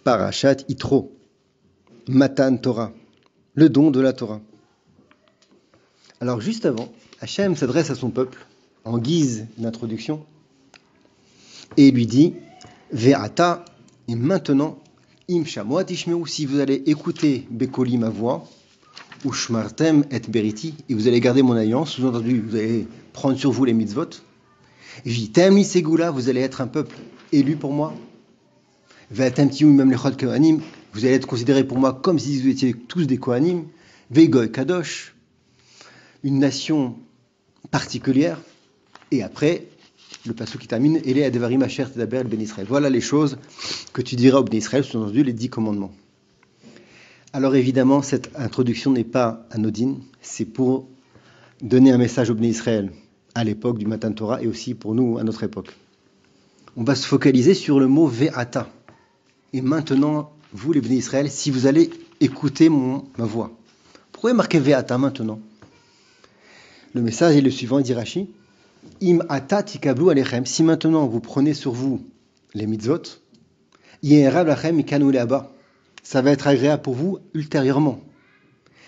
Parashat Yitro, Matan Torah, le don de la Torah. Alors juste avant, Hachem s'adresse à son peuple en guise d'introduction et lui dit Ve'ata, et maintenant, im shamoat tishmeu, si vous allez écouter Bekoli, ma voix, ou shmartem et beriti, et vous allez garder mon alliance, sous-entendu, vous allez prendre sur vous les mitzvot, vitem li segula, vous allez être un peuple élu pour moi, ve'atem tiyu même lechot kohanim, vous allez être considérés pour moi comme si vous étiez tous des kohanim, ve'goy kadosh, une nation particulière, et après, le passage qui termine, Ele adevarim asher tedaber ben Israël. Voilà les choses que tu diras au ben Israël, sous-entendu les 10 commandements. Alors évidemment, cette introduction n'est pas anodine, c'est pour donner un message au ben Israël à l'époque du Matan Torah et aussi pour nous à notre époque. On va se focaliser sur le mot Ve'ata. Et maintenant, vous les ben Israël, si vous allez écouter ma voix. Pourquoi il est marqué Ve'ata maintenant? Le message est le suivant, dit Rashi. Im ata tikablu alechem, si maintenant vous prenez sur vous les mitzvot, yeherav lachem mikanu le'aba, ça va être agréable pour vous ultérieurement.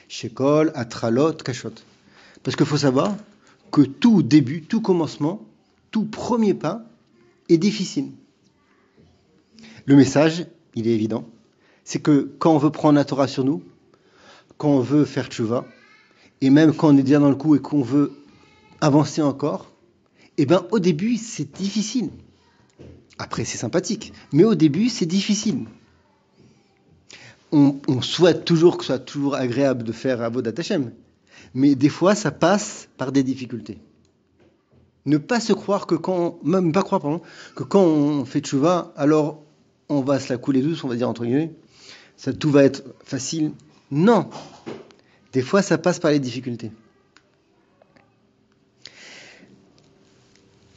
Shekol, atralot, kashot. Parce qu'il faut savoir que tout début, tout commencement, tout premier pas est difficile. Le message, il est évident, c'est que quand on veut prendre la Torah sur nous, quand on veut faire tchouva, et même quand on est déjà dans le coup et qu'on veut avancer encore, eh bien, au début, c'est difficile. Après, c'est sympathique. Mais au début, c'est difficile. On souhaite toujours que ce soit toujours agréable de faire Avodat Hashem. Mais des fois, ça passe par des difficultés. Ne pas se croire que que quand on fait tchouva, alors on va se la couler douce, on va dire entre guillemets, tout va être facile. Non. Des fois, ça passe par les difficultés.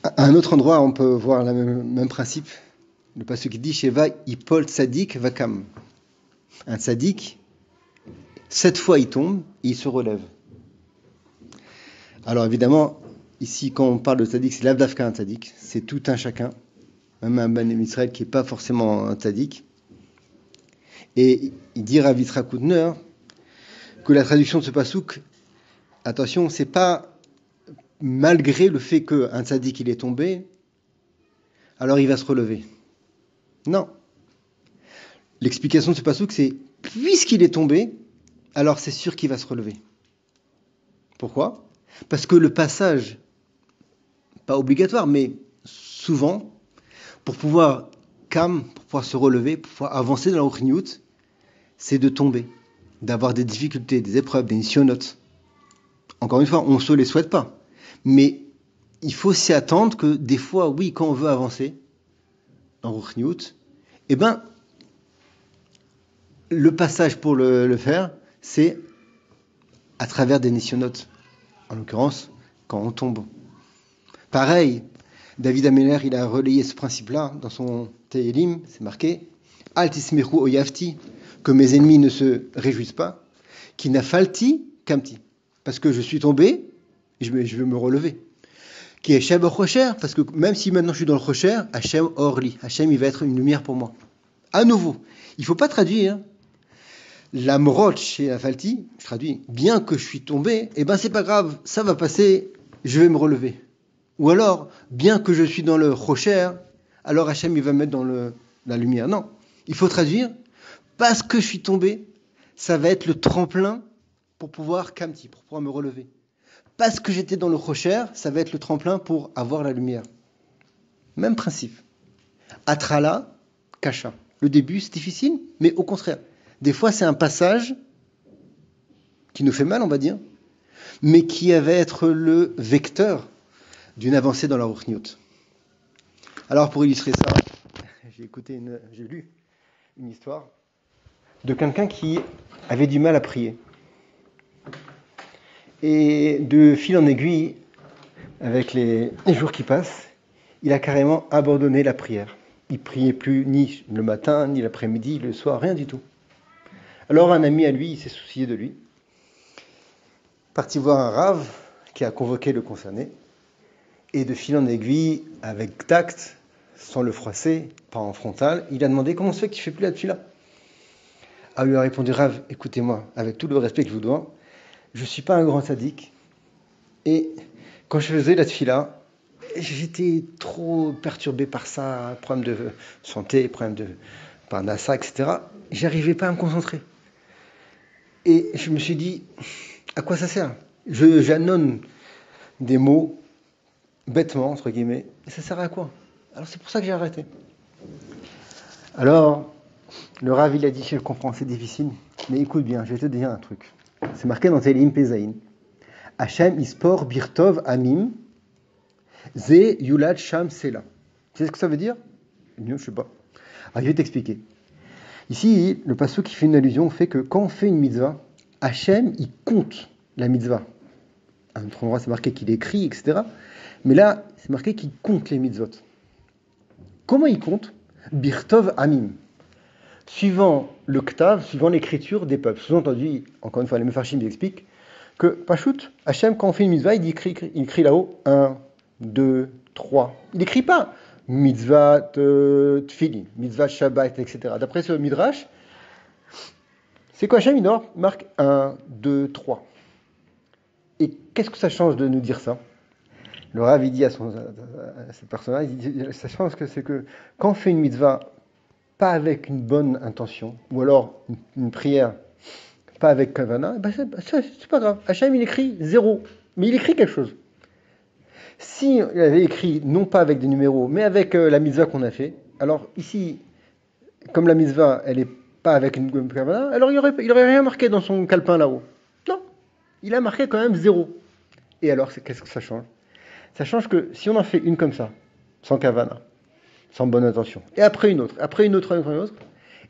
À un autre endroit, on peut voir le même principe. Le passage qui dit Sheva Ipol Tzadik Vakam. Un Tzadik, 7 fois il tombe et il se relève. Alors évidemment, ici, quand on parle de Tzadik, c'est l'Avdavka un Tzadik. C'est tout un chacun. Même un Ben Israël qui n'est pas forcément un Tzadik. Et il dit Rav Yitzhak Hutner que la traduction de ce pasouk, attention, c'est pas malgré le fait qu'un tzaddik il est tombé, alors il va se relever. Non. L'explication de ce pasouk, c'est puisqu'il est tombé, alors c'est sûr qu'il va se relever. Pourquoi? Parce que le passage, pas obligatoire, mais souvent, pour pouvoir pour pouvoir se relever, pour pouvoir avancer dans la Ruchniut, c'est de tomber, d'avoir des difficultés, des épreuves, des nisyonotes. Encore une fois, on ne se les souhaite pas. Mais il faut s'y attendre que des fois, oui, quand on veut avancer en Ruchniut, eh bien, le passage pour le faire, c'est à travers des nisyonotes. En l'occurrence, quand on tombe. Pareil, David Ameller, il a relayé ce principe-là dans son Tehilim, c'est marqué Al tismechu oyavti, que mes ennemis ne se réjouissent pas, qui n'a falti kamti, parce que je suis tombé, et je vais me relever. Qui est Hashem Rocher, parce que même si maintenant je suis dans le Rocher, Hashem Orli, Hashem il va être une lumière pour moi. À nouveau, il ne faut pas traduire. La mroch chez la falti, je traduis, bien que je suis tombé, eh ben c'est pas grave, ça va passer, je vais me relever. Ou alors, bien que je suis dans le Rocher, alors Hashem il va me mettre dans la lumière. Non, il faut traduire, parce que je suis tombé, ça va être le tremplin pour pouvoir kamti, pour pouvoir me relever. Parce que j'étais dans le Rocher, ça va être le tremplin pour avoir la lumière. Même principe. Atrala, kasha. Le début, c'est difficile, mais au contraire. Des fois, c'est un passage qui nous fait mal, on va dire, mais qui va être le vecteur d'une avancée dans la Ruchniut. Alors, pour illustrer ça, j'ai lu une histoire de quelqu'un qui avait du mal à prier. Et de fil en aiguille, avec les jours qui passent, il a carrément abandonné la prière. Il priait plus ni le matin, ni l'après-midi, le soir, rien du tout. Alors un ami à lui, il s'est soucié de lui. Parti voir un rave qui a convoqué le concerné. Et de fil en aiguille, avec tact, sans le froisser, pas en frontal, il a demandé comment se fait qu'il ne fait plus la tefila. Ah, il lui a répondu, Rav, écoutez-moi, avec tout le respect que je vous dois, je ne suis pas un grand sadique, et quand je faisais la tefila, j'étais trop perturbé par ça, problème de santé, problème de parnassa, etc. J'arrivais pas à me concentrer. Et je me suis dit, à quoi ça sert? J'annonce des mots bêtement, entre guillemets, et ça sert à quoi? Alors c'est pour ça que j'ai arrêté. Alors, le Rav, il a dit, je comprends, c'est difficile, mais écoute bien, je vais te dire un truc. C'est marqué dans Télim Pezaïn. Hachem ispor birtov amim ze yulad sham sela. Tu sais ce que ça veut dire? Je sais pas. Alors, je vais t'expliquer. Ici, le pasuk qui fait une allusion au fait que quand on fait une mitzvah, Hachem, il compte la mitzvah. À un autre endroit, c'est marqué qu'il écrit, etc. Mais là, c'est marqué qu'il compte les mitzvot. Comment il compte? Birtov amim. Suivant le ktav, suivant l'écriture des peuples. Sous-entendu, encore une fois, les Mefarshim expliquent que, Pachout, Hachem, quand on fait une mitzvah, il écrit là-haut 1, 2, 3. Il n'écrit pas mitzvah tfilin, mitzvah shabbat, etc. D'après ce midrash, c'est quoi Hachem? Il marque 1, 2, 3. Et qu'est-ce que ça change de nous dire ça? Le Rav, il dit à ce personnage, il dit, ça change que c'est que quand on fait une mitzvah, pas avec une bonne intention, ou alors une prière, pas avec kavana, ben c'est pas grave. Hachem, il écrit 0, mais il écrit quelque chose. Si il avait écrit, non pas avec des numéros, mais avec la mitzvah qu'on a fait, alors ici, comme la mitzvah, elle n'est pas avec une kavana, alors il aurait rien marqué dans son calepin là-haut. Non, il a marqué quand même 0. Et alors, qu'est-ce que ça change? Ça change que si on en fait une comme ça, sans kavana, sans bonne intention, et après une autre,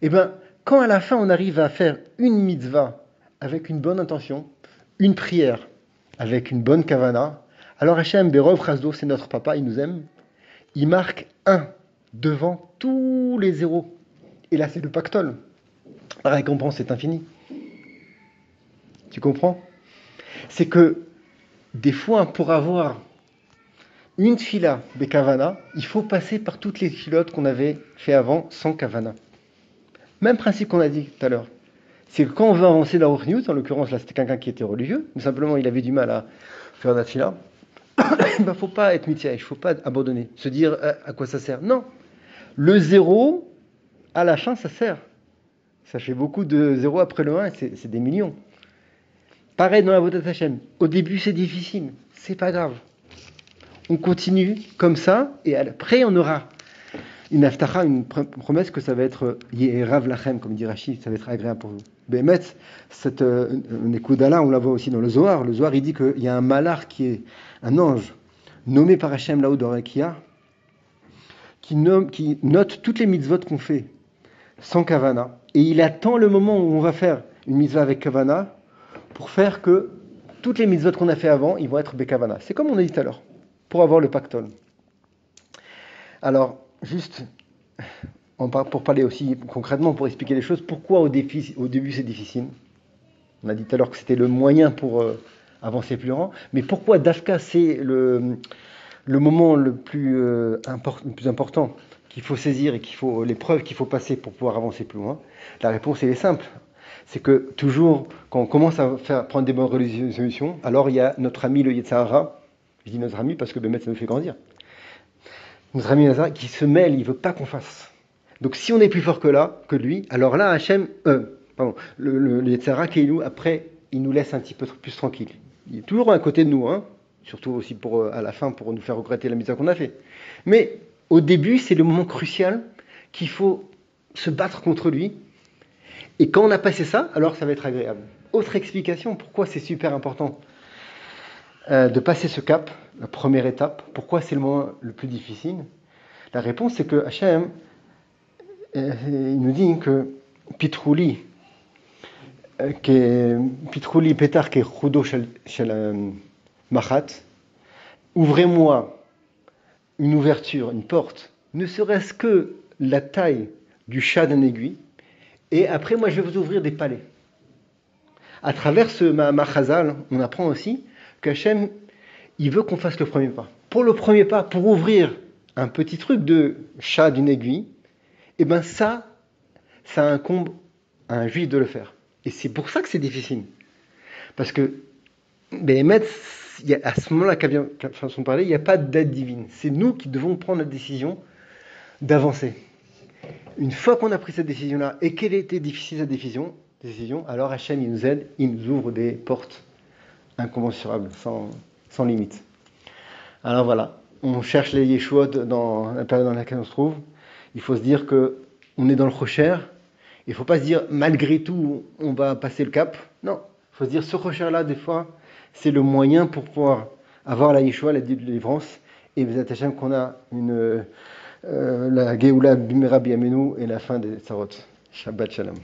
et bien, quand à la fin on arrive à faire une mitzvah avec une bonne intention, une prière avec une bonne kavana, alors Hachem Berov Chasdo, c'est notre papa, il nous aime, il marque 1 devant tous les 0. Et là, c'est le pactole. La récompense est infinie. Tu comprends? C'est que des fois, pour avoir une fila de kavana, il faut passer par toutes les filotes qu'on avait fait avant sans kavana. Même principe qu'on a dit tout à l'heure. C'est que quand on veut avancer dans la News, en l'occurrence là c'était quelqu'un qui était religieux, mais simplement il avait du mal à faire la fila, il ne faut pas être mityaïch, il ne faut pas abandonner, se dire à quoi ça sert. Non, le 0, à la fin ça sert. Ça fait beaucoup de 0 après le 1, c'est des millions. Pareil dans la Avodat Hashem, au début c'est difficile, c'est pas grave. On continue comme ça, et après on aura une aftacha, une promesse que ça va être Yeherav Lachem, comme dit Rashi, ça va être agréable pour vous. Bémet, cette Nekudala, on la voit aussi dans le Zohar. Le Zohar, il dit qu'il y a un malar qui est un ange, nommé par Hachem là-haut dans Rekia, qui note toutes les mitzvot qu'on fait sans kavana, et il attend le moment où on va faire une mitzvah avec kavana, pour faire que toutes les mitzvot qu'on a fait avant, ils vont être bekavana. C'est comme on a dit tout à l'heure, pour avoir le pactole. Alors, juste pour parler aussi concrètement, pour expliquer les choses, pourquoi au début c'est difficile? On a dit tout à l'heure que c'était le moyen pour avancer plus loin, mais pourquoi Dafka c'est le moment le plus important qu'il faut saisir et l'épreuve qu'il faut passer pour pouvoir avancer plus loin? La réponse elle est simple. C'est que toujours, quand on commence à prendre des bonnes résolutions, alors il y a notre ami le Yetzer Hara, je dis notre ami parce que Bémet ça nous fait grandir, notre ami Nazar qui se mêle, il ne veut pas qu'on fasse. Donc si on est plus fort que lui, alors là Hachem, le Yetzer Hara qui est nous, après il nous laisse un petit peu plus tranquille. Il est toujours à côté de nous, hein, surtout aussi à la fin pour nous faire regretter la misère qu'on a fait. Mais au début c'est le moment crucial qu'il faut se battre contre lui. Et quand on a passé ça, alors ça va être agréable. Autre explication, pourquoi c'est super important de passer ce cap, la première étape, pourquoi c'est le moment le plus difficile? La réponse c'est que Hachem, il nous dit que Pitrouli Petar ke Chudo shel Machat, ouvrez-moi une ouverture, une porte, ne serait-ce que la taille du chat d'un aiguille, et après, moi, je vais vous ouvrir des palais. À travers ce Machazal, on apprend aussi qu'Hachem, il veut qu'on fasse le premier pas. Pour le premier pas, pour ouvrir un petit truc de chat d'une aiguille, et ben ça incombe à un juif de le faire. Et c'est pour ça que c'est difficile. Parce que, Béhémet, à ce moment-là, qu'a façon de parler, il n'y a pas d'aide divine. C'est nous qui devons prendre la décision d'avancer. Une fois qu'on a pris cette décision-là, et qu'elle était difficile cette décision, alors Hachem, il nous aide, il nous ouvre des portes incommensurables, sans limite. Alors voilà, on cherche les Yeshuot dans la période dans laquelle on se trouve. Il faut se dire qu'on est dans le Rocher. Il ne faut pas se dire, malgré tout, on va passer le cap. Non, il faut se dire, ce Rocher-là, des fois, c'est le moyen pour pouvoir avoir la Yeshua, la délivrance. Et vous êtes Hachem qu'on a la Geoula Bimera Biamenu et la fin des Tsarot. Shabbat Shalom.